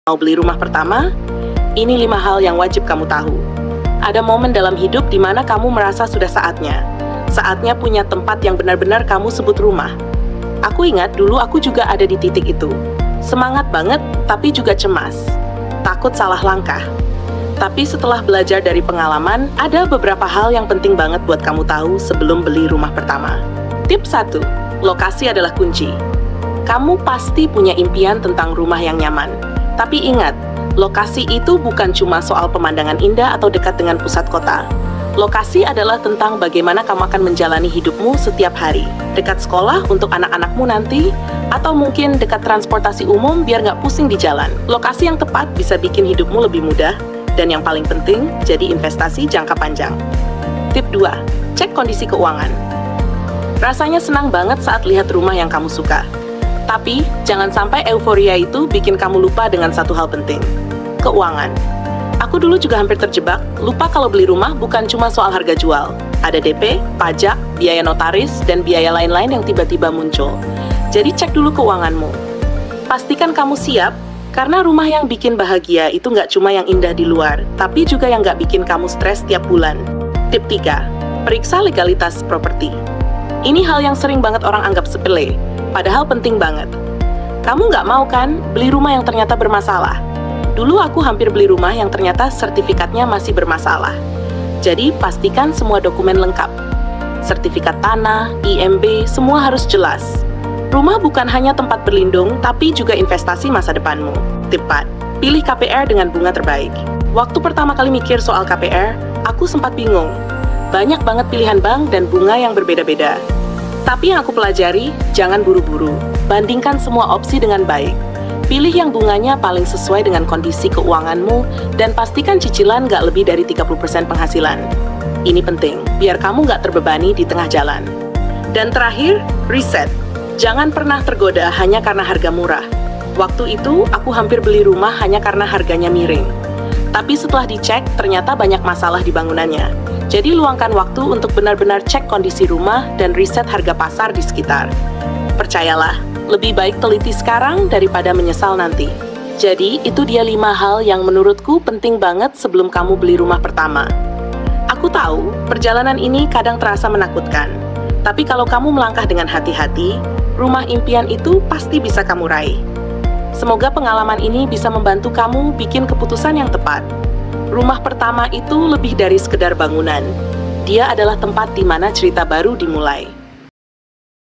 Mau beli rumah pertama? Ini 5 hal yang wajib kamu tahu. Ada momen dalam hidup di mana kamu merasa sudah saatnya. Saatnya punya tempat yang benar-benar kamu sebut rumah. Aku ingat dulu aku juga ada di titik itu. Semangat banget, tapi juga cemas. Takut salah langkah. Tapi setelah belajar dari pengalaman, ada beberapa hal yang penting banget buat kamu tahu sebelum beli rumah pertama. Tip 1. Lokasi adalah kunci. Kamu pasti punya impian tentang rumah yang nyaman. Tapi ingat, lokasi itu bukan cuma soal pemandangan indah atau dekat dengan pusat kota. Lokasi adalah tentang bagaimana kamu akan menjalani hidupmu setiap hari. Dekat sekolah untuk anak-anakmu nanti, atau mungkin dekat transportasi umum biar nggak pusing di jalan. Lokasi yang tepat bisa bikin hidupmu lebih mudah, dan yang paling penting, jadi investasi jangka panjang. Tip 2. Cek kondisi keuangan. Rasanya senang banget saat lihat rumah yang kamu suka. Tapi, jangan sampai euforia itu bikin kamu lupa dengan satu hal penting. Keuangan. Aku dulu juga hampir terjebak, lupa kalau beli rumah bukan cuma soal harga jual. Ada DP, pajak, biaya notaris, dan biaya lain-lain yang tiba-tiba muncul. Jadi cek dulu keuanganmu. Pastikan kamu siap, karena rumah yang bikin bahagia itu nggak cuma yang indah di luar, tapi juga yang nggak bikin kamu stres tiap bulan. Tip 3. Periksa legalitas properti. Ini hal yang sering banget orang anggap sepele, padahal penting banget. Kamu nggak mau kan beli rumah yang ternyata bermasalah? Dulu aku hampir beli rumah yang ternyata sertifikatnya masih bermasalah. Jadi pastikan semua dokumen lengkap. Sertifikat tanah, IMB, semua harus jelas. Rumah bukan hanya tempat berlindung, tapi juga investasi masa depanmu. Tip 4. Pilih KPR dengan bunga terbaik. Waktu pertama kali mikir soal KPR, aku sempat bingung. Banyak banget pilihan bank dan bunga yang berbeda-beda. Tapi yang aku pelajari, jangan buru-buru. Bandingkan semua opsi dengan baik. Pilih yang bunganya paling sesuai dengan kondisi keuanganmu dan pastikan cicilan nggak lebih dari 30% penghasilan. Ini penting, biar kamu nggak terbebani di tengah jalan. Dan terakhir, riset. Jangan pernah tergoda hanya karena harga murah. Waktu itu, aku hampir beli rumah hanya karena harganya miring. Tapi setelah dicek, ternyata banyak masalah di bangunannya. Jadi luangkan waktu untuk benar-benar cek kondisi rumah dan riset harga pasar di sekitar. Percayalah, lebih baik teliti sekarang daripada menyesal nanti. Jadi, itu dia 5 hal yang menurutku penting banget sebelum kamu beli rumah pertama. Aku tahu, perjalanan ini kadang terasa menakutkan. Tapi kalau kamu melangkah dengan hati-hati, rumah impian itu pasti bisa kamu raih. Semoga pengalaman ini bisa membantu kamu bikin keputusan yang tepat. Rumah pertama itu lebih dari sekedar bangunan. Dia adalah tempat di mana cerita baru dimulai.